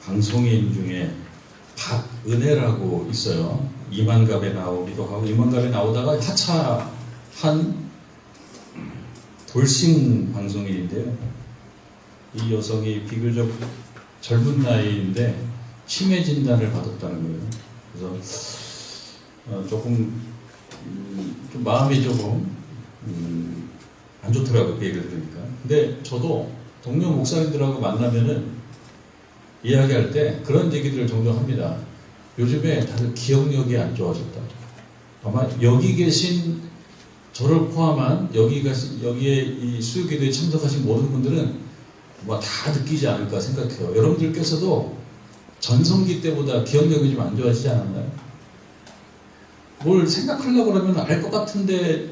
방송인 중에 박은혜라고 있어요. 이만갑에 나오기도 하고, 이만갑에 나오다가 하차한 돌싱 방송인인데요. 이 여성이 비교적 젊은 나이인데 치매 진단을 받았다는 거예요. 그래서 조금 좀 마음이 조금 안 좋더라고요, 그 얘기를 들으니까. 근데 저도 동료 목사님들하고 만나면은 이야기할 때 그런 얘기들을 종종 합니다. 요즘에 다들 기억력이 안 좋아졌다. 아마 여기 계신 저를 포함한 여기에 이 수요기도에 참석하신 모든 분들은 뭐 다 느끼지 않을까 생각해요. 여러분들께서도 전성기 때보다 기억력이 좀 안 좋아지지 않았나요? 뭘 생각하려고 그러면 알 것 같은데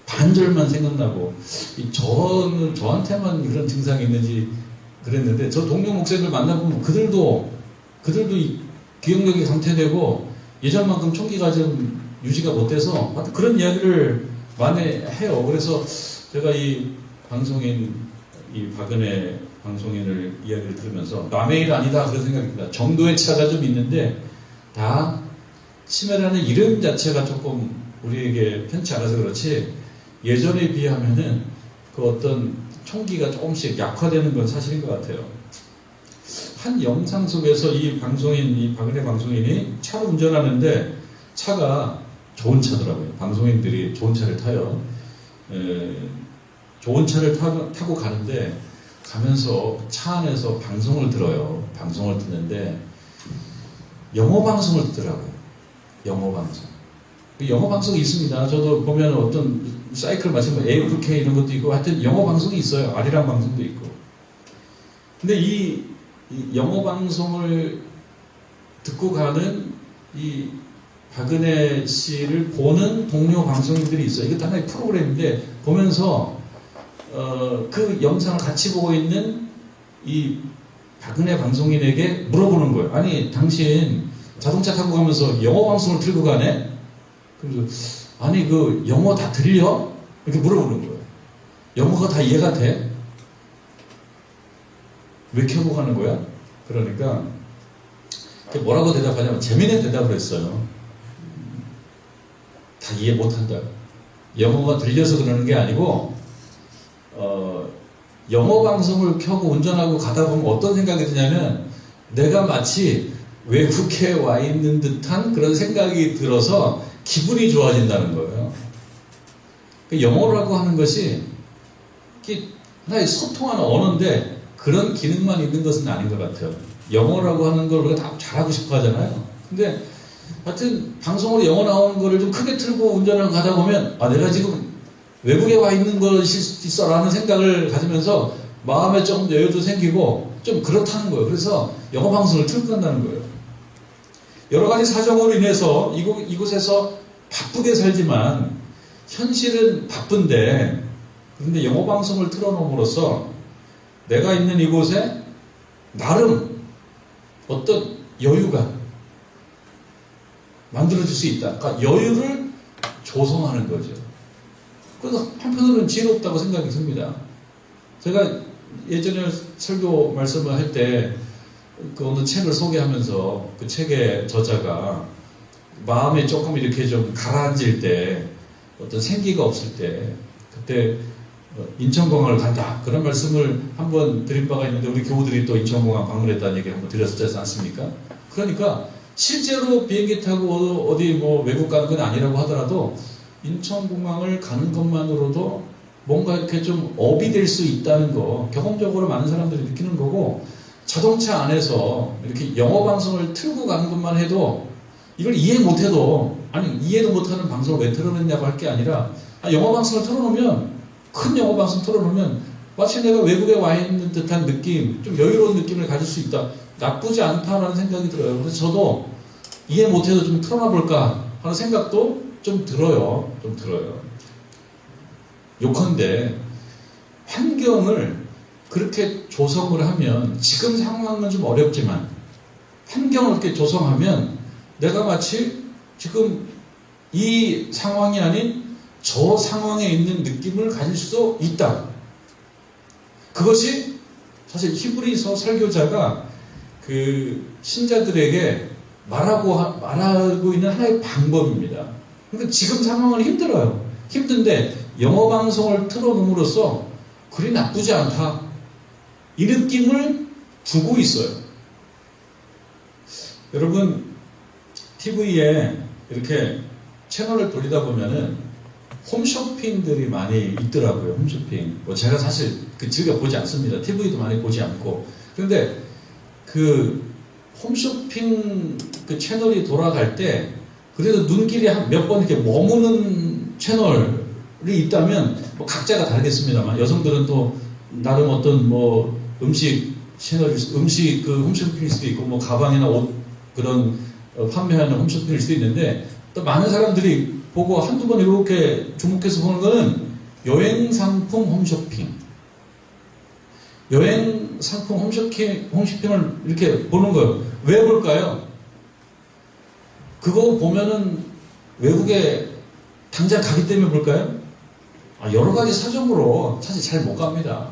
반절만 생각나고, 저는 저한테만 그런 증상이 있는지 그랬는데, 저 동료 목사님들 만나보면 그들도 이 기억력이 강퇴되고 예전만큼 총기가 좀 유지가 못돼서 그런 이야기를 많이 해요. 그래서 제가 이 방송인, 이 박은혜 방송인을 이야기를 들으면서 남의 일 아니다 그런 생각이 듭니다. 정도의 차가 좀 있는데 다 치매라는 이름 자체가 조금 우리에게 편치 않아서 그렇지, 예전에 비하면은 그 어떤 총기가 조금씩 약화되는 건 사실인 것 같아요. 한 영상 속에서 이 박은혜 방송인이 차를 운전하는데 차가 좋은 차더라고요. 방송인들이 좋은 차를 타요. 좋은 차를 타고 가는데, 가면서 차 안에서 방송을 들어요. 방송을 듣는데 영어 방송을 듣더라고요. 영어 방송. 영어 방송이 있습니다. 저도 보면 어떤 사이클 마시면 AFK 이런 것도 있고, 하여튼 영어 방송이 있어요. 아리랑 방송도 있고. 근데 이 영어 방송을 듣고 가는 이 박은혜 씨를 보는 동료 방송인들이 있어요. 이것도 하나의 프로그램인데, 보면서 그 영상을 같이 보고 있는 이 박은혜 방송인에게 물어보는 거예요. 아니, 당신 자동차 타고 가면서 영어 방송을 틀고 가네? 그래서 아니, 그 영어 다 들려? 이렇게 물어보는 거예요. 영어가 다 이해가 돼? 왜 켜고 가는 거야? 그러니까 뭐라고 대답하냐면 재미있는 대답을 했어요. 다 이해 못한다. 영어가 들려서 그러는 게 아니고, 영어 방송을 켜고 운전하고 가다 보면 어떤 생각이 드냐면, 내가 마치 외국에 와 있는 듯한 그런 생각이 들어서 기분이 좋아진다는 거예요. 영어라고 하는 것이 하나의 소통하는 언어인데 그런 기능만 있는 것은 아닌 것 같아요. 영어라고 하는 걸 우리가 다 잘하고 싶어 하잖아요. 근데 하여튼 방송으로 영어 나오는 거를 좀 크게 틀고 운전을 가다 보면, 내가 지금 외국에 와 있는 것일 수도 있어 라는 생각을 가지면서 마음에 좀 여유도 생기고 좀 그렇다는 거예요. 그래서 영어 방송을 틀고 간다는 거예요. 여러 가지 사정으로 인해서 이곳에서 바쁘게 살지만 현실은 바쁜데, 그런데 영어 방송을 틀어놓음으로써 내가 있는 이곳에 나름 어떤 여유가 만들어질 수 있다. 그러니까 여유를 조성하는 거죠. 그래서 한편으로는 지혜롭다고 생각이 듭니다. 제가 예전에 설교 말씀을 할 때 그 어느 책을 소개하면서 그 책의 저자가 마음에 조금 이렇게 좀 가라앉을 때, 어떤 생기가 없을 때, 그때 인천공항을 간다 그런 말씀을 한번 드린 바가 있는데, 우리 교우들이 또 인천공항 방문했다는 얘기 한번 드렸었지 않습니까? 그러니까 실제로 비행기 타고 어디 뭐 외국 가는 건 아니라고 하더라도 인천공항을 가는 것만으로도 뭔가 이렇게 좀 업이 될 수 있다는 거, 경험적으로 많은 사람들이 느끼는 거고, 자동차 안에서 이렇게 영어 방송을 틀고 가는 것만 해도, 이걸 이해 못해도, 아니 이해도 못하는 방송을 왜 틀어냈냐고 할 게 아니라, 영어 방송을 틀어놓으면, 큰 영어 방송 틀어놓으면 마치 내가 외국에 와 있는 듯한 느낌, 좀 여유로운 느낌을 가질 수 있다. 나쁘지 않다라는 생각이 들어요. 그래서 저도 이해 못해도 좀 틀어놔볼까 하는 생각도 좀 들어요. 요컨대 환경을 그렇게 조성을 하면, 지금 상황은 좀 어렵지만 환경을 그렇게 조성하면 내가 마치 지금 이 상황이 아닌 저 상황에 있는 느낌을 가질 수 있다. 그것이 사실 히브리서 설교자가 그 신자들에게 말하고 있는 하나의 방법입니다. 그러니까 지금 상황은 힘들어요. 힘든데 영어 방송을 틀어놓음으로써 그리 나쁘지 않다. 이 느낌을 주고 있어요. 여러분 TV에 이렇게 채널을 돌리다 보면은 홈쇼핑들이 많이 있더라고요. 홈쇼핑. 제가 사실 즐겨 보지 않습니다. TV도 많이 보지 않고. 그런데 그 홈쇼핑 그 채널이 돌아갈 때 그래도 눈길이 한 몇 번 이렇게 머무는 채널이 있다면 뭐 각자가 다르겠습니다만 여성들은 또 나름 어떤 뭐 음식 채널, 음식 그 홈쇼핑일 수도 있고 뭐 가방이나 옷 그런 판매하는 홈쇼핑일 수도 있는데 또 많은 사람들이 보고 한두 번 이렇게 주목해서 보는 거는 여행 상품 홈쇼핑. 여행 상품 홈쇼핑을 이렇게 보는 거예요. 왜 볼까요? 그거 보면은 외국에 당장 가기 때문에 볼까요? 여러 가지 사정으로 사실 잘 못 갑니다.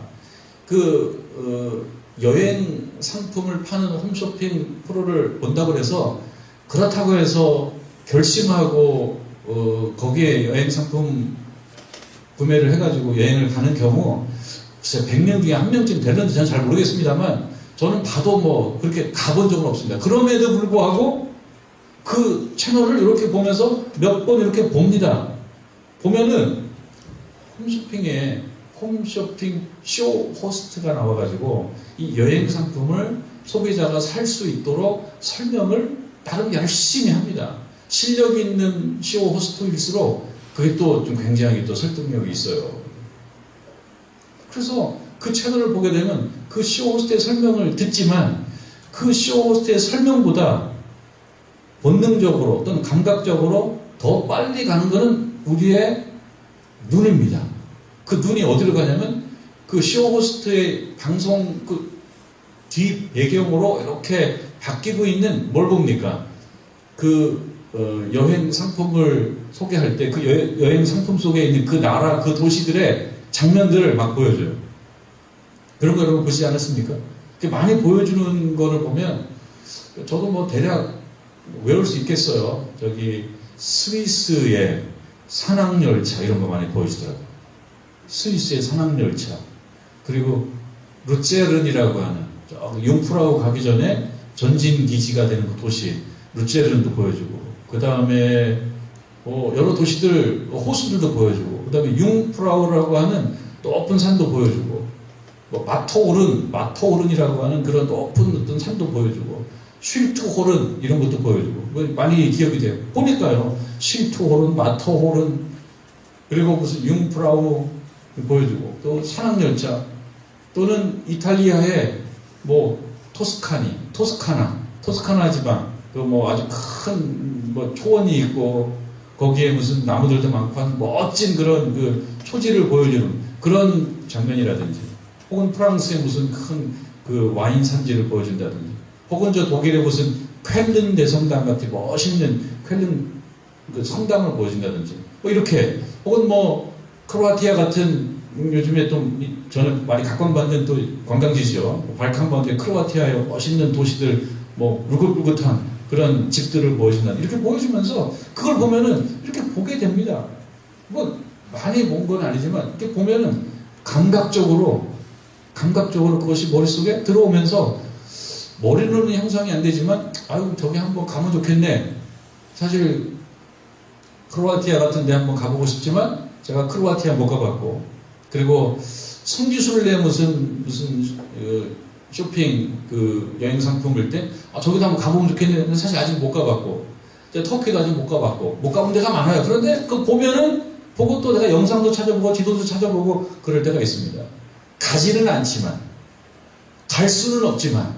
여행 상품을 파는 홈쇼핑 프로를 본다고 해서 그렇다고 해서 결심하고 거기에 여행 상품 구매를 해가지고 여행을 가는 경우 글쎄 100명 중에 1명쯤 되는지 저는 잘 모르겠습니다만 저는 봐도 뭐 그렇게 가본 적은 없습니다. 그럼에도 불구하고 그 채널을 이렇게 보면서 몇 번 이렇게 봅니다. 보면은 홈쇼핑에 홈쇼핑 쇼 호스트가 나와가지고 이 여행 상품을 소비자가 살 수 있도록 설명을 나름 열심히 합니다. 실력 있는 쇼 호스트일수록 그게 또 좀 굉장히 또 설득력이 있어요. 그래서 그 채널을 보게 되면 그 쇼 호스트의 설명을 듣지만 그 쇼 호스트의 설명보다 본능적으로 또는 감각적으로 더 빨리 가는 것은 우리의 눈입니다. 그 눈이 어디로 가냐면 그 쇼 호스트의 방송 그 뒤 배경으로 이렇게 바뀌고 있는 뭘 봅니까? 여행 상품을 소개할 때 그 여행 상품 속에 있는 그 나라, 그 도시들의 장면들을 막 보여줘요. 그런 거 여러분 보시지 않았습니까? 많이 보여주는 거를 보면 저도 뭐 대략 외울 수 있겠어요. 저기 스위스의 산악열차 이런 거 많이 보여주더라고요. 스위스의 산악열차. 그리고 루체른이라고 하는 융프라우 가기 전에 전진기지가 되는 그 도시 루체른도 보여주고 그 다음에 여러 도시들 호수들도 보여주고 그 다음에 융프라우라고 하는 높은 산도 보여주고 마토오른이라고 하는 그런 높은 어떤 산도 보여주고 쉴트호른 이런 것도 보여주고 많이 기억이 돼요. 보니까요. 쉴트호른, 마토호른 그리고 무슨 융프라우 보여주고 또 산악열차 또는 이탈리아의 뭐 토스카나 지방 그 뭐 아주 큰 뭐 초원이 있고 거기에 무슨 나무들도 많고 한 멋진 그런 그 초지를 보여주는 그런 장면이라든지 혹은 프랑스의 무슨 큰 그 와인 산지를 보여준다든지 혹은 저 독일의 무슨 쾰른 대성당 같은 멋있는 쾰른 그 성당을 보여준다든지 뭐 이렇게 혹은 뭐 크로아티아 같은 요즘에 좀 저는 많이 각광받는 또 관광지죠. 발칸반도의 크로아티아의 멋있는 도시들 뭐 울긋불긋한 그런 집들을 보여준다. 이렇게 보여주면서 그걸 보면은 이렇게 보게 됩니다. 뭐 많이 본 건 아니지만 이렇게 보면은 감각적으로 그것이 머릿속에 들어오면서 머리로는 형성이 안 되지만 아유 저기 한번 가면 좋겠네. 사실 크로아티아 같은 데 한번 가보고 싶지만 제가 크로아티아 못 가봤고 그리고 성지순례 무슨 쇼핑 그 여행 상품일 때 저기도 한번 가보면 좋겠는데 사실 아직 못 가봤고 터키도 아직 못 가봤고 못 가본 데가 많아요. 그런데 그 보면은 보고 또 내가 영상도 찾아보고 지도도 찾아보고 그럴 때가 있습니다. 가지는 않지만 갈 수는 없지만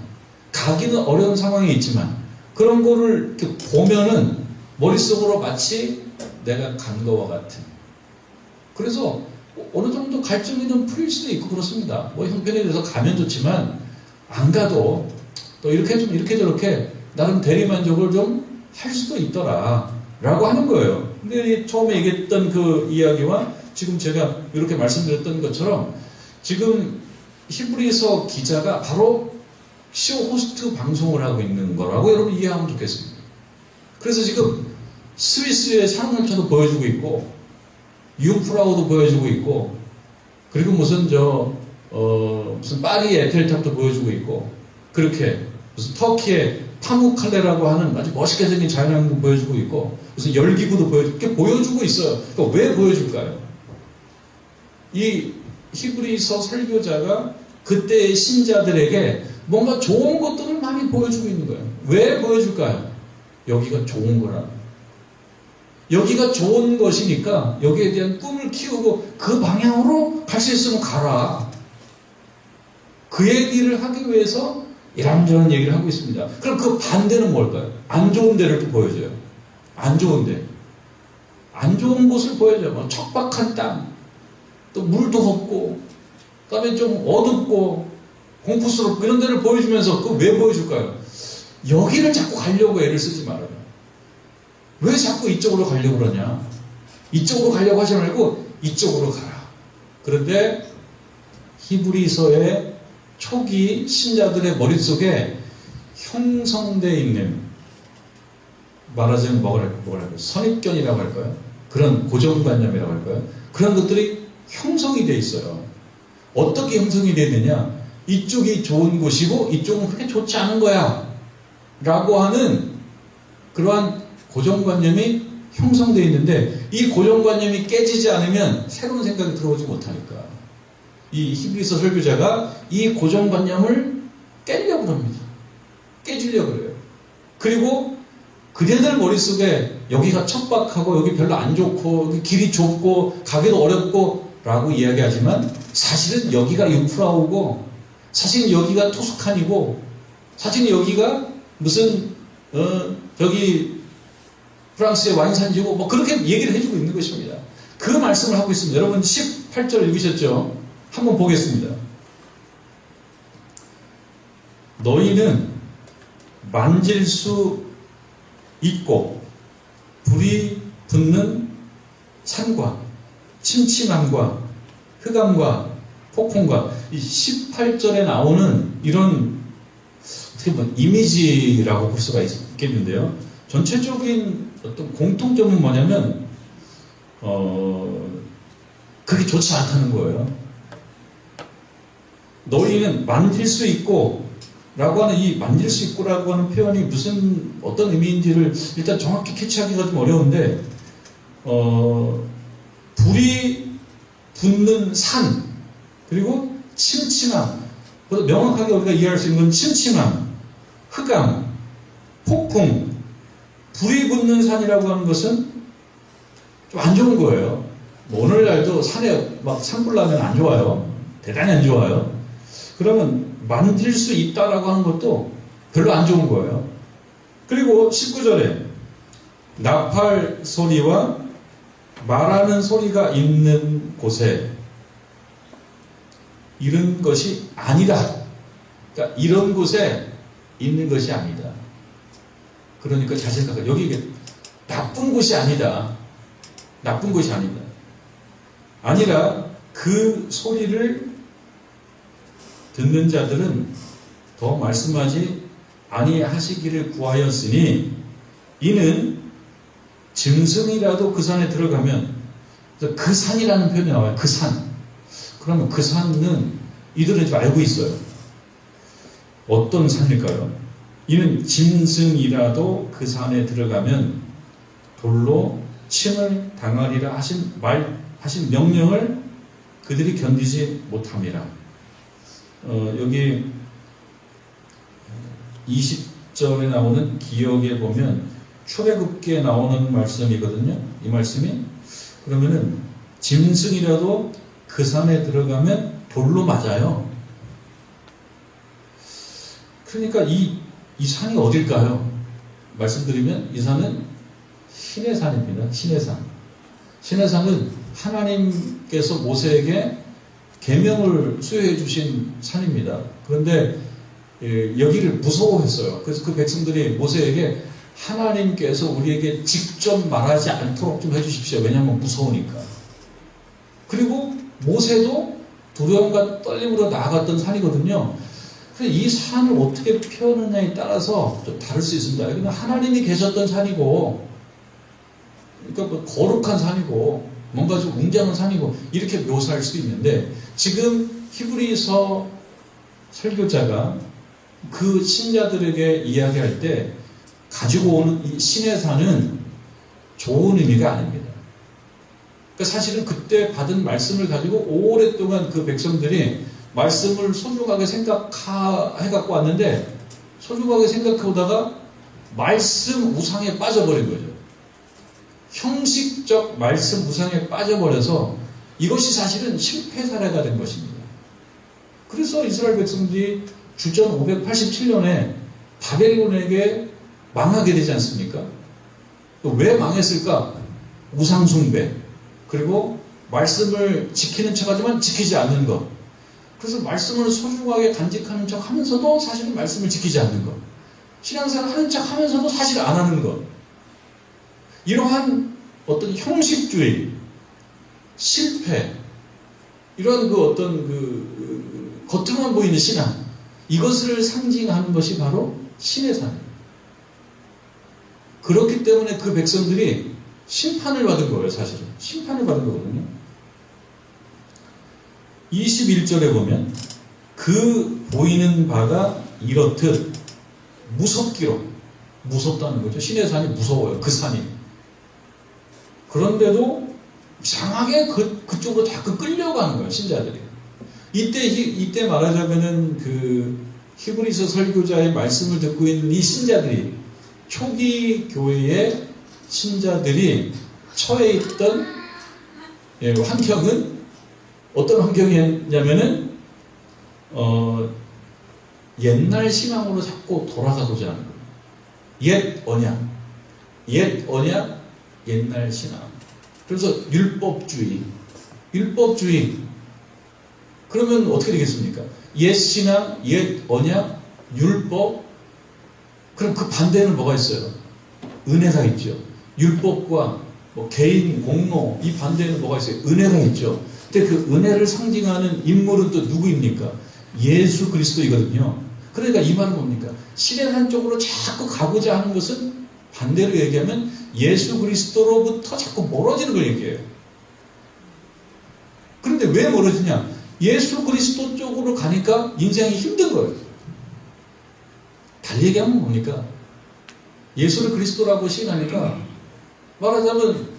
가기는 어려운 상황이 있지만 그런 거를 이렇게 보면은 머릿속으로 마치 내가 간 거와 같은 그래서 어느 정도 갈증이는 풀릴 수도 있고 그렇습니다. 뭐 형편에 대해서 가면 좋지만 안 가도 또 이렇게 저렇게 나름 대리만족을 좀 할 수도 있더라 라고 하는 거예요. 근데 처음에 얘기했던 그 이야기와 지금 제가 이렇게 말씀드렸던 것처럼 지금 히브리서 기자가 바로 쇼 호스트 방송을 하고 있는 거라고 여러분 이해하면 좋겠습니다. 그래서 지금 스위스의 상용차도 보여주고 있고 유프라우도 보여주고 있고 그리고 무슨 무슨 파리 에펠탑도 보여주고 있고 그렇게 무슨 터키의 파무칼레라고 하는 아주 멋있게 생긴 자연환경 보여주고 있고 무슨 열기구도 보여주고 있어요. 그러니까 왜 보여줄까요? 이 히브리서 설교자가 그때의 신자들에게 뭔가 좋은 것들을 많이 보여주고 있는 거예요. 왜 보여줄까요? 여기가 좋은 거라. 여기가 좋은 것이니까 여기에 대한 꿈을 키우고 그 방향으로 갈 수 있으면 가라. 그 얘기를 하기 위해서 이런저런 얘기를 하고 있습니다. 그럼 그 반대는 뭘까요? 안 좋은 데를 또 보여줘요. 안 좋은 데. 안 좋은 곳을 보여줘요. 뭐 척박한 땅, 또 물도 없고, 그 다음에 좀 어둡고, 공포스럽고 이런 데를 보여주면서 그거 왜 보여줄까요? 여기를 자꾸 가려고 애를 쓰지 말아요. 왜 자꾸 이쪽으로 가려고 그러냐? 이쪽으로 가려고 하지 말고 이쪽으로 가라. 그런데 히브리서의 초기 신자들의 머릿속에 형성되어 있는 말하자면 뭐라 할까요? 선입견이라고 할까요? 그런 고정관념이라고 할까요? 그런 것들이 형성이 되어 있어요. 어떻게 형성이 되느냐? 이쪽이 좋은 곳이고 이쪽은 그렇게 좋지 않은 거야 라고 하는 그러한 고정관념이 형성되어 있는데 이 고정관념이 깨지지 않으면 새로운 생각이 들어오지 못하니까 이 히브리서 설교자가 이 고정관념을 깨려고 합니다. 깨주려고 그래요. 그리고 그대들 머릿속에 여기가 척박하고 여기 별로 안 좋고 여기 길이 좁고 가기도 어렵고 라고 이야기하지만 사실은 여기가 유프라우고 사실은 여기가 토스칸이고 사실은 여기가 무슨 저기 프랑스의 와인산지고 뭐 그렇게 얘기를 해주고 있는 것입니다. 그 말씀을 하고 있습니다. 여러분 18절 읽으셨죠? 한번 보겠습니다. 너희는 만질 수 있고 불이 붙는 산과 침침함과 흑암과 폭풍과 이 18절에 나오는 이런 어떻게 보면 이미지라고 볼 수가 있겠는데요. 전체적인 어떤 공통점은 뭐냐면 그게 좋지 않다는 거예요. 너희는 만질 수 있고 라고 하는 이 만질 수 있고라고 하는 표현이 무슨 어떤 의미인지를 일단 정확히 캐치하기가 좀 어려운데 불이 붙는 산 그리고 침침함 보다 명확하게 우리가 이해할 수 있는 건 침침함, 흑암, 폭풍 불이 붙는 산이라고 하는 것은 좀 안 좋은 거예요. 뭐 오늘날도 산에 막 산불 나면 안 좋아요. 대단히 안 좋아요. 그러면 만질 수 있다라고 하는 것도 별로 안 좋은 거예요. 그리고 19절에 나팔 소리와 말하는 소리가 있는 곳에 이런 것이 아니다. 그러니까 이런 곳에 있는 것이 아니다. 그러니까 잘 생각해. 여기 나쁜 곳이 아니다. 나쁜 곳이 아니다. 아니라 그 소리를 듣는 자들은 더 말씀하지 아니하시기를 구하였으니 이는 짐승이라도 그 산에 들어가면 그 산이라는 표현이 나와요. 그 산. 그러면 그 산은 이들은 좀 알고 있어요. 어떤 산일까요? 이는 짐승이라도 그 산에 들어가면 돌로 침을 당하리라 하신 명령을 그들이 견디지 못함이라. 여기 20절에 나오는 기억에 보면 출애굽기에 나오는 말씀이거든요. 이 말씀이 그러면은 짐승이라도 그 산에 들어가면 돌로 맞아요. 그러니까 이 산이 어딜까요? 말씀드리면 이 산은 신의 산입니다. 신의 산. 신의 산은 하나님께서 모세에게 계명을 수여해 주신 산입니다. 그런데 여기를 무서워했어요. 그래서 그 백성들이 모세에게 하나님께서 우리에게 직접 말하지 않도록 좀 해주십시오. 왜냐하면 무서우니까. 그리고 모세도 두려움과 떨림으로 나아갔던 산이거든요. 그래서 이 산을 어떻게 표현하느냐에 따라서 좀 다를 수 있습니다. 이건 하나님이 계셨던 산이고, 그러니까 뭐 거룩한 산이고, 뭔가 좀 웅장한 산이고, 이렇게 묘사할 수 있는데, 지금 히브리서 설교자가 그 신자들에게 이야기할 때 가지고 오는 이 신의 산은 좋은 의미가 아닙니다. 그러니까 사실은 그때 받은 말씀을 가지고 오랫동안 그 백성들이 말씀을 소중하게 생각해갖고 왔는데, 소중하게 생각하다가 말씀 우상에 빠져버린 거죠. 형식적 말씀 우상에 빠져버려서 이것이 사실은 실패 사례가 된 것입니다. 그래서 이스라엘 백성들이 주전 587년에 바벨론에게 망하게 되지 않습니까? 왜 망했을까? 우상숭배, 그리고 말씀을 지키는 척하지만 지키지 않는 것. 그래서 말씀을 소중하게 간직하는 척 하면서도 사실은 말씀을 지키지 않는 것. 신앙생활 하는 척 하면서도 사실 안 하는 것. 이러한 어떤 형식주의, 실패, 이런 그 어떤 겉으로만 보이는 신앙, 이것을 상징하는 것이 바로 신의 산입니다. 그렇기 때문에 그 백성들이 심판을 받은 거예요, 사실은. 심판을 받은 거거든요. 21절에 보면 그 보이는 바가 이렇듯 무섭기로, 무섭다는 거죠. 신의 산이 무서워요, 그 산이. 그런데도 이상하게 그쪽으로 자꾸 끌려가는 거예요, 신자들이. 이때 말하자면은 그 히브리서 설교자의 말씀을 듣고 있는 이 신자들이, 초기 교회의 신자들이 처해 있던 환경은 어떤 환경이었냐면은 옛날 신앙으로 자꾸 돌아가고자 하는 거예요. 옛 언약, 옛날 신앙. 그래서 율법주의. 그러면 어떻게 되겠습니까? 옛 신앙, 옛 언약, 율법. 그럼 그 반대에는 뭐가 있어요? 은혜가 있죠. 율법과 뭐 개인, 공로, 이 반대에는 뭐가 있어요? 은혜가 있죠. 근데 그 은혜를 상징하는 인물은 또 누구입니까? 예수 그리스도이거든요. 그러니까 이 말은 뭡니까? 신의 산 쪽으로 자꾸 가고자 하는 것은 반대로 얘기하면 예수 그리스도로부터 자꾸 멀어지는 걸 얘기해요. 그런데 왜 멀어지냐? 예수 그리스도 쪽으로 가니까 인생이 힘든 거예요. 달리 얘기하면 뭡니까? 예수를 그리스도라고 시인하니까 말하자면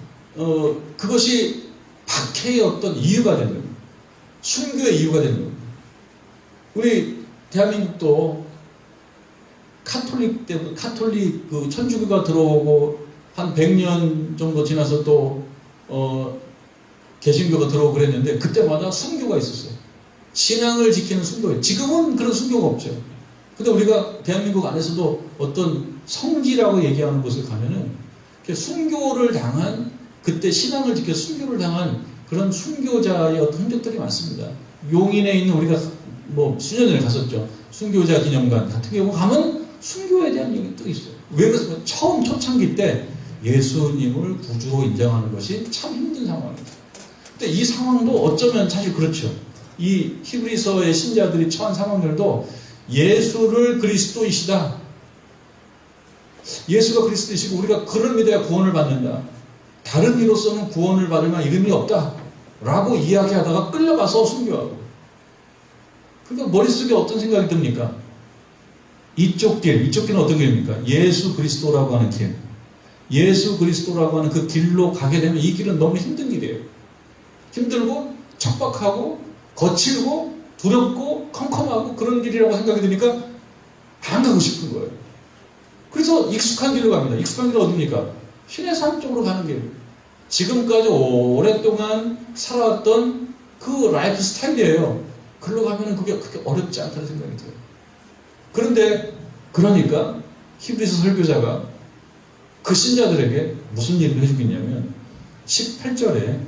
그것이 박해의 어떤 이유가 되는 거예요. 순교의 이유가 되는 거예요. 우리 대한민국도 카톨릭 그 천주교가 들어오고 한 100년 정도 지나서 또 개신교가 들어오고 그랬는데 그때마다 순교가 있었어요. 신앙을 지키는 순교. 지금은 그런 순교가 없죠. 근데 우리가 대한민국 안에서도 어떤 성지라고 얘기하는 곳에 가면은 순교를 당한, 그때 신앙을 지켜 순교를 당한 그런 순교자의 어떤 흔적들이 많습니다. 용인에 있는, 우리가 뭐 수년 전에 갔었죠. 순교자 기념관 같은 경우 가면 순교에 대한 얘기 또 있어요. 왜 그래서 처음 초창기 때 예수님을 구주로 인정하는 것이 참 힘든 상황입니다. 근데 이 상황도 어쩌면 사실 그렇죠. 이 히브리서의 신자들이 처한 상황들도 예수를 그리스도이시다. 예수가 그리스도이시고 우리가 그를 믿어야 구원을 받는다. 다른 이로서는 구원을 받을 만한 이름이 없다. 라고 이야기하다가 끌려가서 순교하고. 그러니까 머릿속에 어떤 생각이 듭니까? 이쪽 길은 어떤 길입니까? 예수 그리스도라고 하는 길. 예수 그리스도라고 하는 그 길로 가게 되면 이 길은 너무 힘든 길이에요. 힘들고 척박하고 거칠고 두렵고 컴컴하고 그런 길이라고 생각이 드니까 안 가고 싶은 거예요. 그래서 익숙한 길로 갑니다. 익숙한 길은 어디입니까? 신의 산 쪽으로 가는 길. 지금까지 오랫동안 살아왔던 그 라이프 스타일이에요. 글로 가면은 그게 그렇게 어렵지 않다는 생각이 들어요. 그런데 그러니까 히브리서 설교자가 그 신자들에게 무슨 얘기를 해주고 있냐면 18절에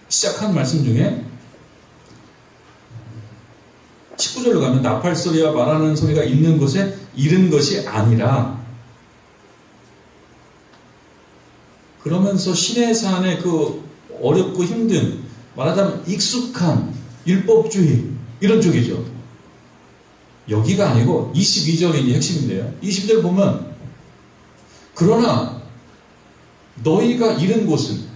시작한 말씀 중에 19절로 가면 나팔 소리와 말하는 소리가 있는 곳에 이른 것이 아니라, 그러면서 신의 산의 그 어렵고 힘든, 말하자면 익숙한 율법주의 이런 쪽이죠. 여기가 아니고 22절이 핵심인데요. 22절 보면 그러나 너희가 이른 곳은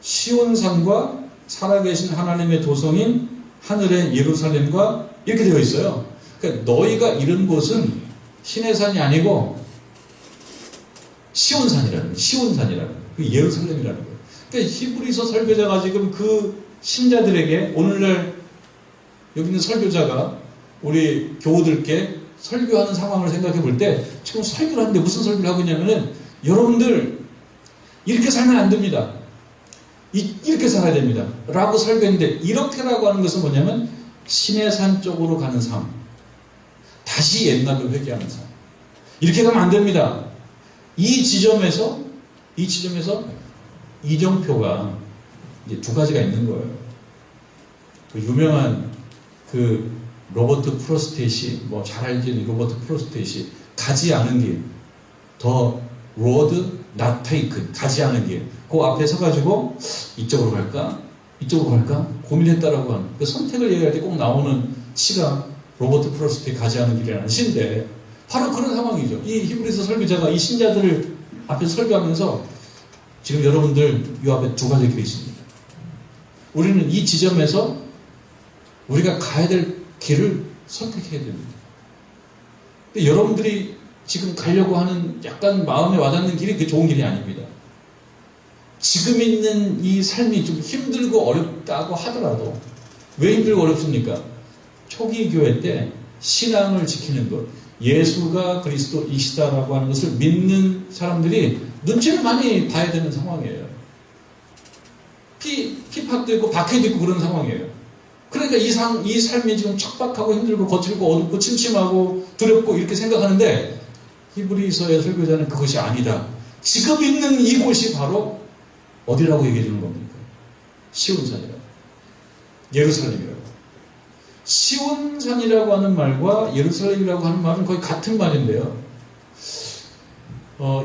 시온산과 살아계신 하나님의 도성인 하늘의 예루살렘과 이렇게 되어 있어요. 그러니까 너희가 이른 곳은 시내산이 아니고 시온산이라는 거예요. 시온산이라는 거예요. 그 예루살렘이라는 거예요. 그러니까 히브리서 설교자가 지금 그 신자들에게 오늘날 여기 있는 설교자가 우리 교우들께 설교하는 상황을 생각해 볼 때 지금 설교를 하는데 무슨 설교를 하고 있냐면은 여러분들 이렇게 살면 안 됩니다. 이렇게 살아야 됩니다. 라고 설교했는데 이렇게라고 하는 것은 뭐냐면 시내산 쪽으로 가는 삶. 다시 옛날로 회귀하는 삶. 이렇게 가면 안 됩니다. 이 지점에서 이정표가 이제 두 가지가 있는 거예요. 그 유명한 그 로버트 프로스텟이 잘 알지 로버트 프로스텟이 가지 않은 길, 더 로드 not taken, 가지 않은 길. 그 앞에 서가지고 이쪽으로 갈까? 이쪽으로 갈까? 고민했다라고 하는 그 선택을 얘기할 때 꼭 나오는 시가 로버트 프로스트의 가지 않은 길이라는 시인데 바로 그런 상황이죠. 이 히브리서 설교자가 이 신자들을 앞에 설교하면서 지금 여러분들 이 앞에 두 가지 길이 있습니다. 우리는 이 지점에서 우리가 가야 될 길을 선택해야 됩니다. 근데 여러분들이 지금 가려고 하는 약간 마음에 와닿는 길이 그 좋은 길이 아닙니다. 지금 있는 이 삶이 좀 힘들고 어렵다고 하더라도 왜 힘들고 어렵습니까? 초기 교회 때 신앙을 지키는 것, 예수가 그리스도이시다라고 하는 것을 믿는 사람들이 눈치를 많이 봐야 되는 상황이에요. 핍박도 있고 박해도 있고 그런 상황이에요. 그러니까 이 삶이 지금 척박하고 힘들고 거칠고 어둡고 침침하고 두렵고 이렇게 생각하는데 히브리서의 설교자는 그것이 아니다. 지금 있는 이곳이 바로 어디라고 얘기해 주는 겁니까? 시온산이라고. 예루살렘이라고. 시온산이라고 하는 말과 예루살렘이라고 하는 말은 거의 같은 말인데요.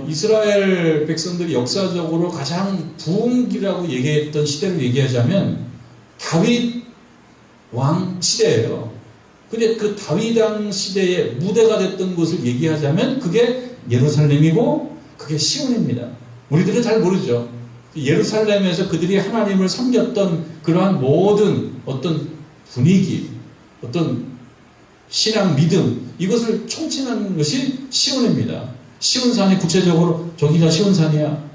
이스라엘 백성들이 역사적으로 가장 부흥기라고 얘기했던 시대를 얘기하자면 다윗 왕 시대예요. 근데 그 다윗 왕 시대의 무대가 됐던 곳을 얘기하자면 그게 예루살렘이고 그게 시온입니다. 우리들은 잘 모르죠. 예루살렘에서 그들이 하나님을 섬겼던 그러한 모든 어떤 분위기, 어떤 신앙 믿음, 이것을 총칭하는 것이 시온입니다. 시온산이 구체적으로 저기가 시온산이야.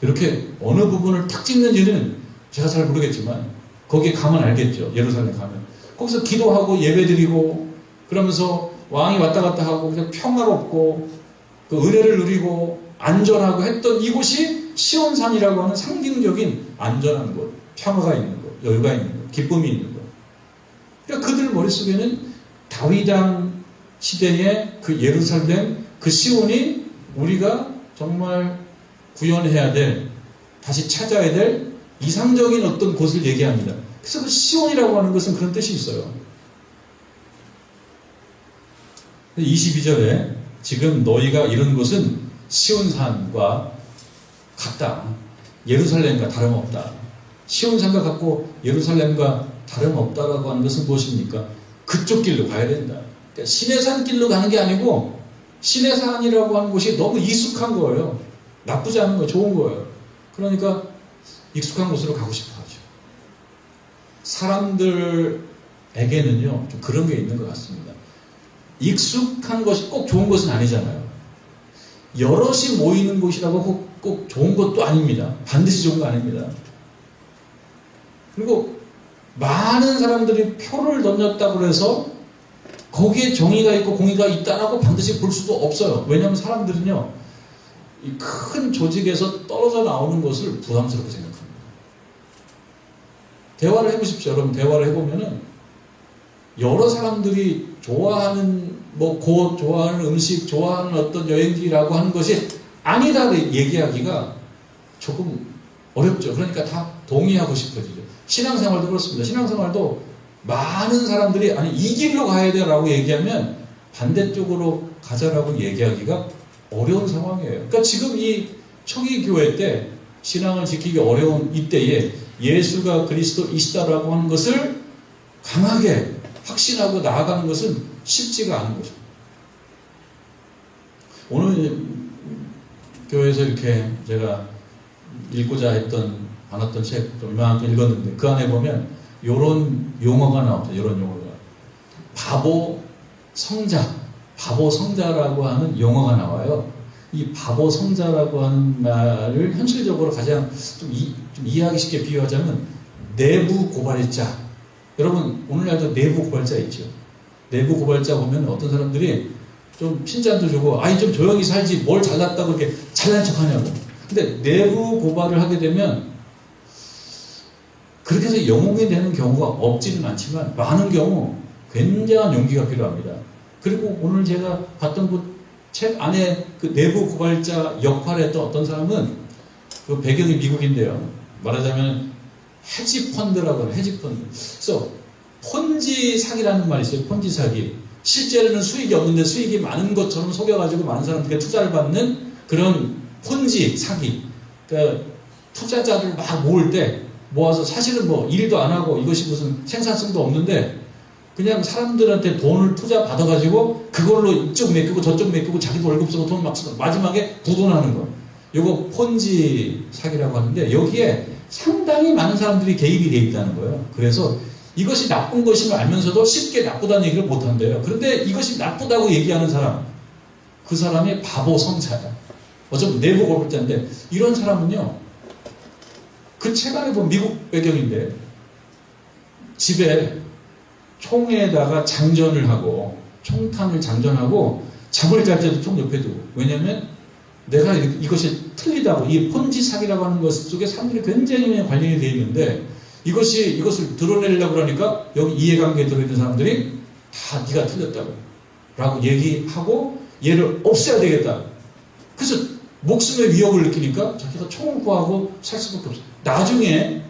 이렇게 어느 부분을 탁 찍는지는 제가 잘 모르겠지만 거기에 가면 알겠죠. 예루살렘 가면. 거기서 기도하고 예배드리고 그러면서 왕이 왔다 갔다 하고 그냥 평화롭고 그 은혜를 누리고 안전하고 했던 이곳이 시온산이라고 하는 상징적인 안전한 곳, 평화가 있는 곳, 여유가 있는 곳, 기쁨이 있는 곳. 그러니까 그들 머릿속에는 다윗왕 시대의 그 예루살렘, 그 시온이 우리가 정말 구현해야 될, 다시 찾아야 될 이상적인 어떤 곳을 얘기합니다. 그래서 그 시온이라고 하는 것은 그런 뜻이 있어요. 22절에 지금 너희가 이런 곳은 시온산과 같다. 예루살렘과 다름없다. 시온산과 같고 예루살렘과 다름없다라고 하는 것은 무엇입니까? 그쪽 길로 가야 된다. 그러니까 시내산 길로 가는 게 아니고 시내산이라고 하는 곳이 너무 익숙한 거예요. 나쁘지 않은 거예요. 좋은 거예요. 그러니까 익숙한 곳으로 가고 싶어 하죠. 사람들에게는요, 좀 그런 게 있는 것 같습니다. 익숙한 것이 꼭 좋은 것은 아니잖아요. 여럿이 모이는 곳이라고 꼭 좋은 것도 아닙니다. 반드시 좋은 거 아닙니다. 그리고 많은 사람들이 표를 던졌다고 해서 거기에 정의가 있고 공의가 있다라고 반드시 볼 수도 없어요. 왜냐하면 사람들은요, 이 큰 조직에서 떨어져 나오는 것을 부담스럽게 생각합니다. 대화를 해보십시오. 여러분, 대화를 해보면은 여러 사람들이 좋아하는 곳, 좋아하는 음식, 좋아하는 어떤 여행지라고 하는 것이 아니다 얘기하기가 조금 어렵죠. 그러니까 다 동의하고 싶어지죠. 신앙생활도 그렇습니다. 신앙생활도 많은 사람들이 아니 이 길로 가야 돼 라고 얘기하면 반대쪽으로 가자라고 얘기하기가 어려운 상황이에요. 그러니까 지금 이 초기 교회 때 신앙을 지키기 어려운 이때에 예수가 그리스도이시다라고 하는 것을 강하게 확신하고 나아가는 것은 쉽지가 않은 것입니다. 오늘 교회에서 이렇게 제가 읽고자 했던 않았던 책 좀 이만큼 읽었는데 그 안에 보면 요런 용어가 나옵니다. 요런 용어가 바보 성자라고 하는 용어가 나와요. 이 바보 성자라고 하는 말을 현실적으로 가장 좀 이해하기 쉽게 비유하자면 내부 고발자. 여러분 오늘날도 내부 고발자 있죠. 내부 고발자 보면 어떤 사람들이 좀 핀잔도 주고 아이 좀 조용히 살지 뭘 잘났다고 이렇게 잘난 척하냐고. 근데 내부 고발을 하게 되면 그렇게 해서 영웅이 되는 경우가 없지는 않지만 많은 경우 굉장한 용기가 필요합니다. 그리고 오늘 제가 봤던 그 책 안에 그 내부 고발자 역할을 했던 어떤 사람은 그 배경이 미국인데요. 말하자면 헤지펀드라고 하는 헤지펀드. 그래서 폰지 사기라는 말이 있어요. 폰지 사기. 실제로는 수익이 없는데 수익이 많은 것처럼 속여가지고 많은 사람들에게 투자를 받는 그런 폰지 사기. 그러니까 투자자를 막 모을 때 모아서 사실은 뭐 일도 안 하고 이것이 무슨 생산성도 없는데 그냥 사람들한테 돈을 투자 받아가지고 그걸로 이쪽 맡기고 저쪽 맡기고 자기도 월급 쓰고 돈 막 쓰고 마지막에 부도나는 거. 요거 폰지 사기라고 하는데 여기에 상당히 많은 사람들이 개입이 돼 있다는 거예요. 그래서 이것이 나쁜 것임을 알면서도 쉽게 나쁘다는 얘기를 못 한대요. 그런데 이것이 나쁘다고 얘기하는 사람, 그 사람이 바보 성자야. 어쩌면 내부 고발자인데 이런 사람은요. 그 책 안에 보면 미국 배경인데 집에 총에다가 장전을 하고 총탄을 장전하고 잠을 잘 때도 총 옆에 두고 왜냐면 내가 이것이 틀리다고 이 폰지 사기라고 하는 것 속에 사람들이 굉장히 관련이 되어 있는데 이것을 드러내려고 그러니까 여기 이해관계에 들어있는 사람들이 다 네가 틀렸다고 라고 얘기하고 얘를 없애야 되겠다. 그래서 목숨의 위협을 느끼니까 자기가 총을 구하고 살 수밖에 없어. 나중에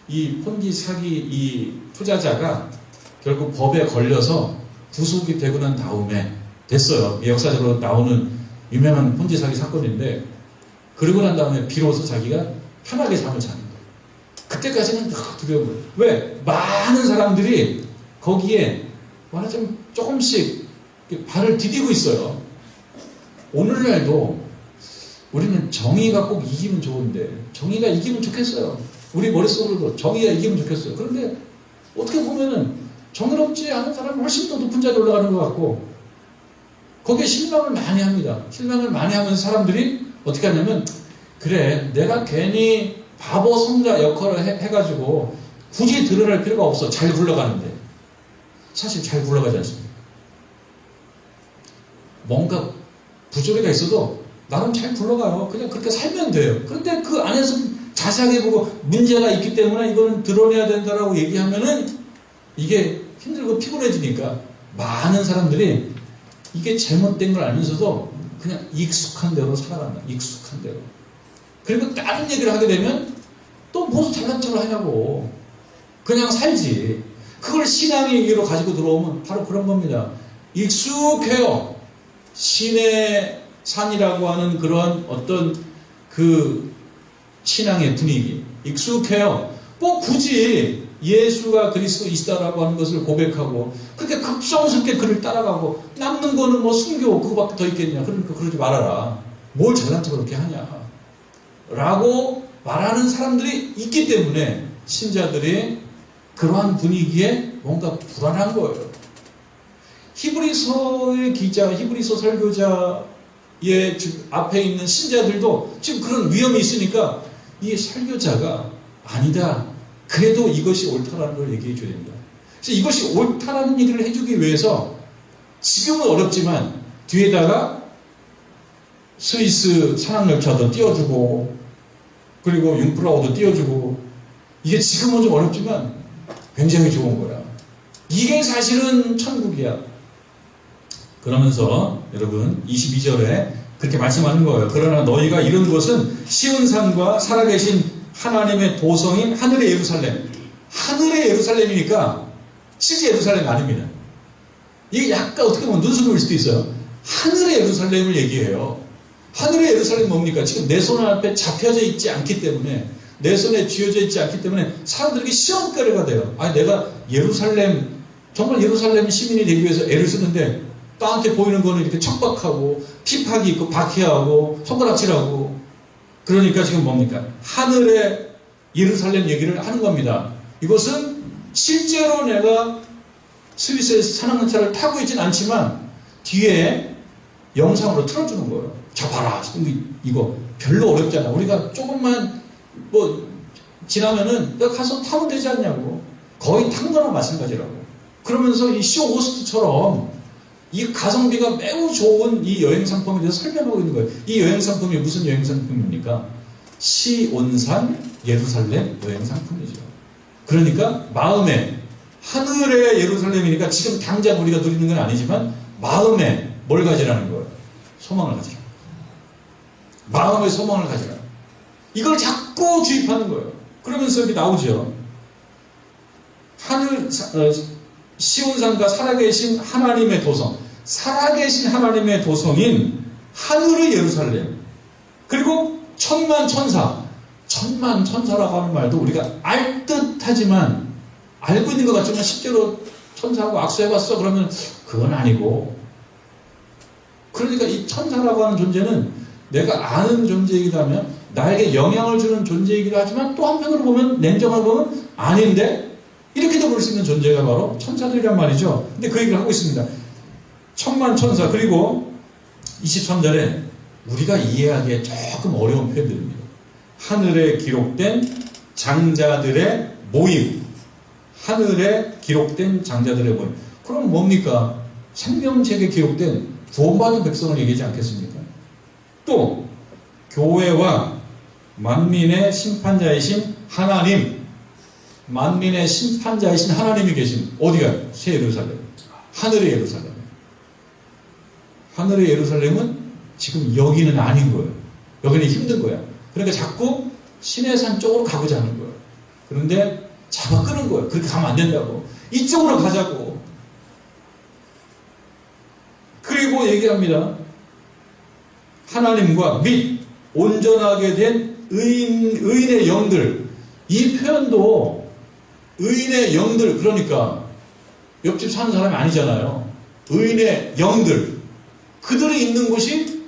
이 폰지 사기 이 투자자가 결국 법에 걸려서 구속이 되고 난 다음에 됐어요. 역사적으로 나오는 유명한 폰지 사기 사건인데 그러고 난 다음에 비로소 자기가 편하게 잠을 자는 거예요. 그때까지는 두려운 거예요. 왜? 많은 사람들이 거기에 말하자면 조금씩 발을 디디고 있어요. 오늘날도 우리는 정의가 꼭 이기면 좋은데 정의가 이기면 좋겠어요. 우리 머릿속으로도 정의가 이기면 좋겠어요. 그런데 어떻게 보면은 정의롭지 않은 사람은 훨씬 더 높은 자리에 올라가는 것 같고 거기에 실망을 많이 합니다. 실망을 많이 하면서 사람들이 어떻게 하냐면 그래 내가 괜히 바보 성자 역할을 해가지고 굳이 드러날 필요가 없어. 잘 굴러가는데 사실 잘 굴러가지 않습니다. 뭔가 부조리가 있어도 나름 잘 굴러가요. 그냥 그렇게 살면 돼요. 그런데 그 안에서 자세하게 보고 문제가 있기 때문에 이거는 드러내야 된다라고 얘기하면은 이게 힘들고 피곤해지니까 많은 사람들이 이게 잘못된 걸 알면서도 그냥 익숙한 대로 살아간다. 익숙한 대로. 그리고 다른 얘기를 하게 되면 또 무슨 잘난 척을 하냐고. 그냥 살지. 그걸 신앙의 얘기로 가지고 들어오면 바로 그런 겁니다. 익숙해요. 신의 산이라고 하는 그런 어떤 그 신앙의 분위기. 익숙해요. 꼭 굳이 예수가 그리스도이시다라고 하는 것을 고백하고 그렇게 급성스럽게 그를 따라가고 남는 거는 뭐 순교 그거밖에 더 있겠냐. 그러니까 그러지 말아라. 뭘 잘난 척을 그렇게 하냐. 라고 말하는 사람들이 있기 때문에 신자들이 그러한 분위기에 뭔가 불안한 거예요. 히브리서의 기자, 히브리서 설교자의 앞에 있는 신자들도 지금 그런 위험이 있으니까 이 설교자가 아니다. 그래도 이것이 옳다라는 걸 얘기해 줘야 된다. 그래서 이것이 옳다라는 얘기를 해주기 위해서 지금은 어렵지만 뒤에다가 스위스 산악열차도 띄워주고 그리고 융프라우도 띄워주고 이게 지금은 좀 어렵지만 굉장히 좋은 거야. 이게 사실은 천국이야. 그러면서 여러분 22절에 그렇게 말씀하는 거예요. 그러나 너희가 이룬 것은 시온 산과 살아계신 하나님의 도성인 하늘의 예루살렘. 하늘의 예루살렘이니까 실제 예루살렘이 아닙니다. 이게 약간 어떻게 보면 눈속임일 수도 있어요. 하늘의 예루살렘을 얘기해요. 하늘의 예루살렘이 뭡니까? 지금 내 손 앞에 잡혀져 있지 않기 때문에 내 손에 쥐어져 있지 않기 때문에 사람들에게 시험거리가 돼요. 아니 내가 예루살렘 정말 예루살렘 시민이 되기 위해서 애를 쓰는데 나한테 보이는 거는 이렇게 척박하고 핍박이 있고 박해하고 손가락질하고 그러니까 지금 뭡니까? 하늘의 예루살렘 얘기를 하는 겁니다. 이것은 실제로 내가 스위스에서 산악열차를 타고 있진 않지만 뒤에 영상으로 틀어주는 거예요. 자 봐라 이거 별로 어렵잖아. 우리가 조금만 뭐 지나면은 내가 가서 타면 되지 않냐고. 거의 탄 거나 마찬가지라고. 그러면서 이 쇼호스트처럼 이 가성비가 매우 좋은 이 여행 상품에 대해서 설명하고 있는 거예요. 이 여행 상품이 무슨 여행 상품입니까? 시온산 예루살렘 여행 상품이죠. 그러니까 마음에 하늘의 예루살렘이니까 지금 당장 우리가 누리는 건 아니지만 마음에 뭘 가지라는 거예요? 소망을 가지라. 마음의 소망을 가지라. 이걸 자꾸 주입하는 거예요. 그러면서 여기 나오죠. 시온산과 살아계신 하나님의 도성, 살아계신 하나님의 도성인 하늘의 예루살렘, 그리고 천만 천사라고 하는 말도 우리가 알듯하지만 알고 있는 것 같지만 실제로 천사하고 악수해봤어 그러면 그건 아니고, 그러니까 이 천사라고 하는 존재는 내가 아는 존재이기도 하며 나에게 영향을 주는 존재이기도 하지만 또 한편으로 보면 냉정하게 보면 아닌데 이렇게도 볼 수 있는 존재가 바로 천사들이란 말이죠. 근데 그 얘기를 하고 있습니다. 천만 천사. 그리고 23절에 우리가 이해하기에 조금 어려운 표현들입니다. 하늘에 기록된 장자들의 모임. 하늘에 기록된 장자들의 모임. 그럼 뭡니까? 생명책에 기록된 구원받은 백성을 얘기하지 않겠습니까? 또 교회와 만민의 심판자이신 하나님, 만민의 심판자이신 하나님이 계신 어디가? 새 예루살렘, 하늘의 예루살렘. 하늘의 예루살렘은 지금 여기는 아닌 거예요. 여기는 힘든 거야. 그러니까 자꾸 시내산 쪽으로 가고자 하는 거예요. 그런데 잡아 끄는 거예요. 그렇게 가면 안 된다고. 이쪽으로 가자고. 그리고 얘기합니다. 하나님과 및 온전하게 된 의인의 영들. 이 표현도 의인의 영들, 그러니까 옆집 사는 사람이 아니잖아요. 의인의 영들, 그들이 있는 곳이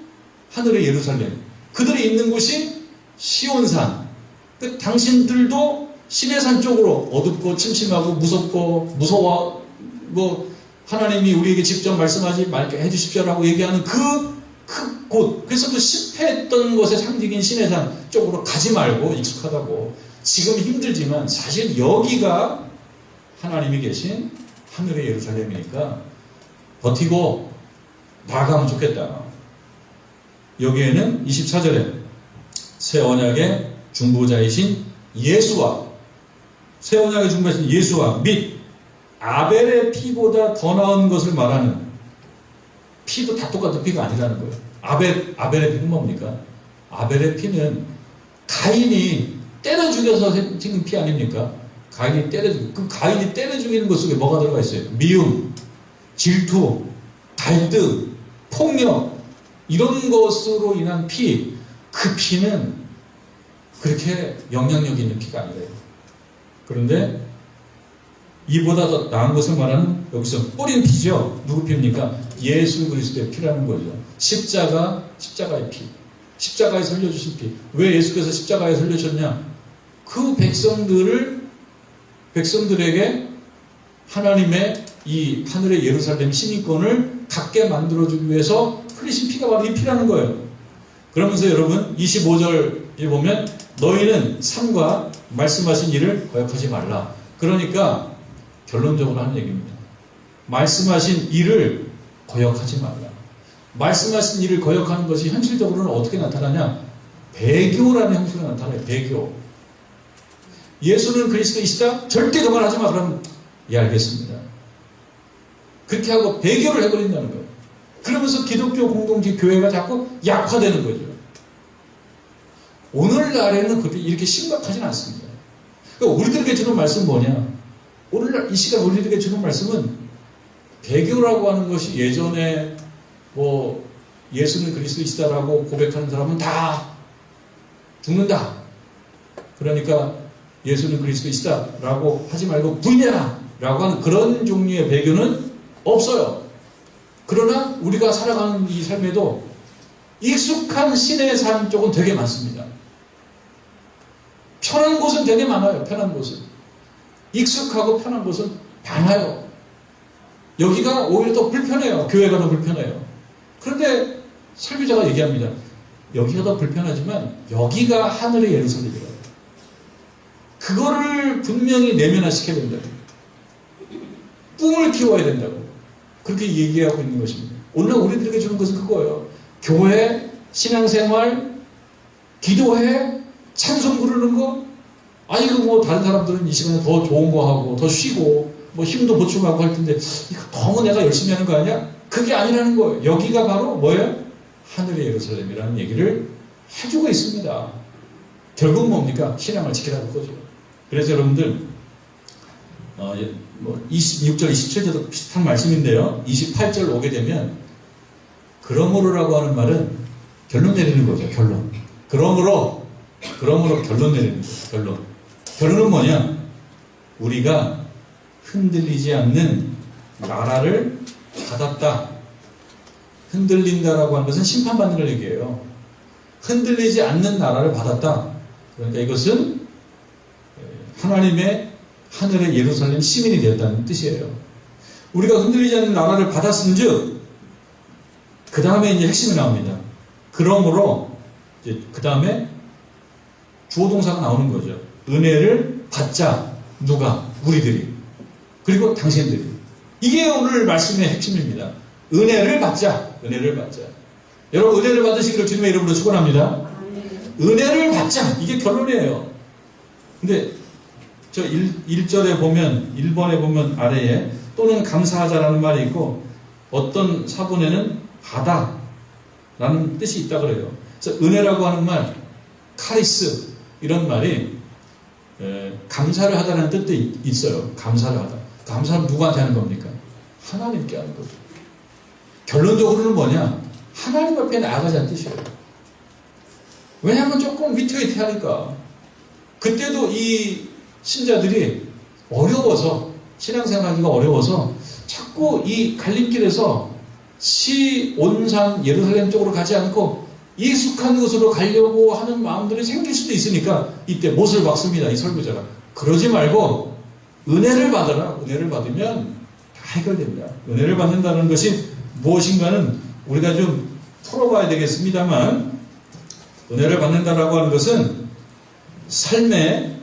하늘의 예루살렘, 그들이 있는 곳이 시온산. 당신들도 시내산 쪽으로 어둡고 침침하고 무섭고 무서워, 하나님이 우리에게 직접 말씀하지 말게 해주십시오라고 얘기하는 그 곳, 그래서 그 실패했던 것의 상징인 시내산 쪽으로 가지 말고, 익숙하다고. 지금 힘들지만 사실 여기가 하나님이 계신 하늘의 예루살렘이니까 버티고 나아가면 좋겠다. 여기에는 24절에 새 언약의 중보자이신 예수와, 새 언약의 중보자이신 예수와 및 아벨의 피보다 더 나은 것을 말하는, 피도 다 똑같은 피가 아니라는 거예요. 아벨의 피는 뭡니까? 아벨의 피는 가인이 때려 죽여서 생긴 피 아닙니까? 가인이 때려 죽이고, 그 가인이 때려 죽이는 것 속에 뭐가 들어가 있어요? 미움, 질투, 갈등, 폭력, 이런 것으로 인한 피, 그 피는 그렇게 영향력 있는 피가 아니래요. 그런데 이보다 더 나은 것을 말하는, 여기서 뿌린 피죠. 누구 피입니까? 예수 그리스도의 피라는 거죠. 십자가의 피. 십자가에 설려주신 피. 왜 예수께서 십자가에 설려주셨냐? 그 백성들에게 하나님의 이 하늘의 예루살렘 시민권을 갖게 만들어주기 위해서 흘리신 피가 바로 이 피라는 거예요. 그러면서 여러분 25절에 보면 너희는 삶과 말씀하신 일을 거역하지 말라. 그러니까 결론적으로 하는 얘기입니다. 말씀하신 일을 거역하지 말라. 말씀하신 일을 거역하는 것이 현실적으로는 어떻게 나타나냐? 배교라는 형식으로 나타나요. 배교. 예수는 그리스도이시다? 절대 그 말 하지 마. 그러면 예 알겠습니다. 그렇게 하고 배교를 해버린다는 거예요. 그러면서 기독교 공동체 교회가 자꾸 약화되는 거죠. 오늘날에는 그렇게 이렇게 심각하진 않습니다. 그러니까 우리들에게 주는 말씀은 뭐냐? 오늘날 이 시간 우리들에게 주는 말씀은 배교라고 하는 것이 예전에 예수는 그리스도이시다라고 고백하는 사람은 다 죽는다. 그러니까 예수는 그리스도이시다라고 하지 말고 부인해라 하는 그런 종류의 배교는 없어요. 그러나 우리가 살아가는 이 삶에도 익숙한 신의 삶 쪽은 되게 많습니다. 편한 곳은 되게 많아요. 편한 곳은. 익숙하고 편한 곳은 많아요. 여기가 오히려 더 불편해요. 교회가 더 불편해요. 그런데 설교자가 얘기합니다. 여기가 더 불편하지만 여기가 하늘의 예루살렘이라고. 그거를 분명히 내면화시켜야 된다고. 꿈을 키워야 된다고. 그렇게 얘기하고 있는 것입니다. 오늘 우리들에게 주는 것은 그거예요. 교회, 신앙생활, 기도회, 찬송 부르는 거. 아니 뭐 다른 사람들은 이 시간에 더 좋은 거 하고 더 쉬고 뭐 힘도 보충하고 할 텐데 이거 너무 내가 열심히 하는 거 아니야? 그게 아니라는 거예요. 여기가 바로 뭐예요? 하늘의 예루살렘이라는 얘기를 해주고 있습니다. 결국 뭡니까? 신앙을 지키라는 거죠. 그래서 여러분들 뭐 26절, 27절도 비슷한 말씀인데요. 28절 오게 되면 그러므로라고 하는 말은 결론 내리는 거죠. 결론. 그러므로 결론 내리는 거죠. 결론은 뭐냐? 우리가 흔들리지 않는 나라를 받았다. 흔들린다라고 하는 것은 심판받는 걸 얘기해요. 흔들리지 않는 나라를 받았다. 그러니까 이것은 하나님의 하늘의 예루살렘 시민이 되었다는 뜻이에요. 우리가 흔들리지 않는 나라를 받았은즉 그 다음에 이제 핵심이 나옵니다. 그러므로 이제 그 다음에 주어 동사가 나오는 거죠. 은혜를 받자. 누가? 우리들이. 그리고 당신들이. 이게 오늘 말씀의 핵심입니다. 은혜를 받자. 은혜를 받자. 여러분 은혜를 받으시기를 주님의 이름으로 축원합니다. 은혜를 받자. 이게 결론이에요. 근데 저 1절에 보면 1번에 보면 아래에 또는 감사하자라는 말이 있고 어떤 사본에는 받아 라는 뜻이 있다 그래요. 그래서 은혜라고 하는 말 카리스 이런 말이 감사를 하다는 뜻도 있어요. 감사를 하다. 감사는 누구한테 하는 겁니까? 하나님께 하는 거죠. 결론적으로는 뭐냐? 하나님 앞에 나아가자는 뜻이에요. 왜냐하면 조금 위태위태하니까. 그때도 이 신자들이 어려워서 신앙생활하기가 어려워서 자꾸 이 갈림길에서 시온산 예루살렘 쪽으로 가지 않고 익숙한 곳으로 가려고 하는 마음들이 생길 수도 있으니까 이때 못을 박습니다. 이 설교자가. 그러지 말고 은혜를 받아라. 은혜를 받으면 다 해결됩니다. 은혜를 받는다는 것이 무엇인가는 우리가 좀 풀어봐야 되겠습니다만 은혜를 받는다라고 하는 것은 삶에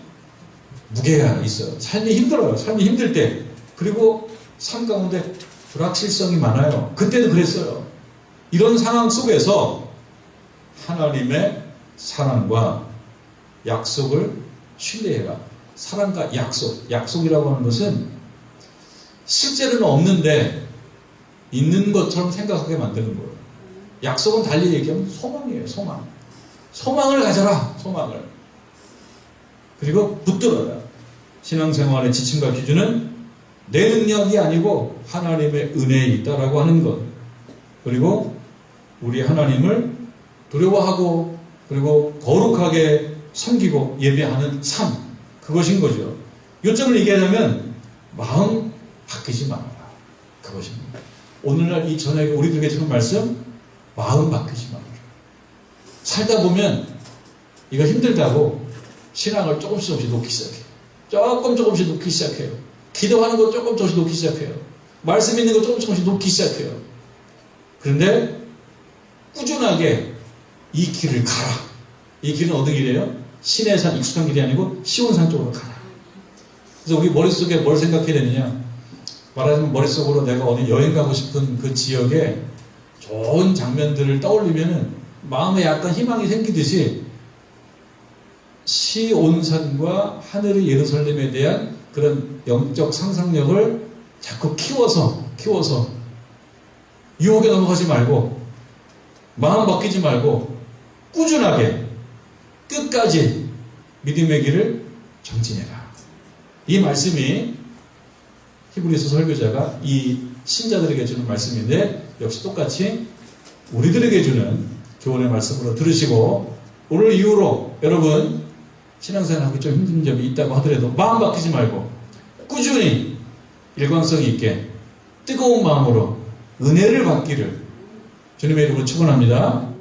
무게가 있어요. 삶이 힘들어요. 삶이 힘들 때. 그리고 삶 가운데 불확실성이 많아요. 그때도 그랬어요. 이런 상황 속에서 하나님의 사랑과 약속을 신뢰해라. 사랑과 약속이라고 하는 것은 실제로는 없는데 있는 것처럼 생각하게 만드는 거예요. 약속은 달리 얘기하면 소망이에요. 소망. 소망을 가져라. 소망을. 그리고 붙들어라. 신앙생활의 지침과 기준은 내 능력이 아니고 하나님의 은혜에 있다라고 하는 것. 그리고 우리 하나님을 두려워하고 그리고 거룩하게 섬기고 예배하는 삶. 그것인 거죠. 요점을 얘기하자면 마음 바뀌지 말아라. 그것입니다. 오늘날 이 저녁에 우리들에게 주는 말씀 마음 바뀌지 말아라. 살다 보면 이거 힘들다고 신앙을 조금씩 놓기 시작해요. 조금씩 놓기 시작해요. 기도하는 거 조금씩 놓기 시작해요. 말씀 있는 거 조금씩 놓기 시작해요. 그런데 꾸준하게 이 길을 가라. 이 길은 어느 길이에요? 신의 산 익숙한 길이 아니고 시온산 쪽으로 가라. 그래서 우리 머릿속에 뭘 생각해야 되느냐? 말하자면 머릿속으로 내가 어디 여행 가고 싶은 그 지역에 좋은 장면들을 떠올리면은 마음에 약간 희망이 생기듯이 시온산과 하늘의 예루살렘에 대한 그런 영적 상상력을 자꾸 키워서 유혹에 넘어가지 말고 마음 바뀌지 말고 꾸준하게 끝까지 믿음의 길을 정진해라. 이 말씀이 히브리서 설교자가 이 신자들에게 주는 말씀인데 역시 똑같이 우리들에게 주는 교훈의 말씀으로 들으시고 오늘 이후로 여러분 신앙생활하기 좀 힘든 점이 있다고 하더라도 마음 바뀌지 말고 꾸준히 일관성 있게 뜨거운 마음으로 은혜를 받기를 주님의 이름으로 축원합니다.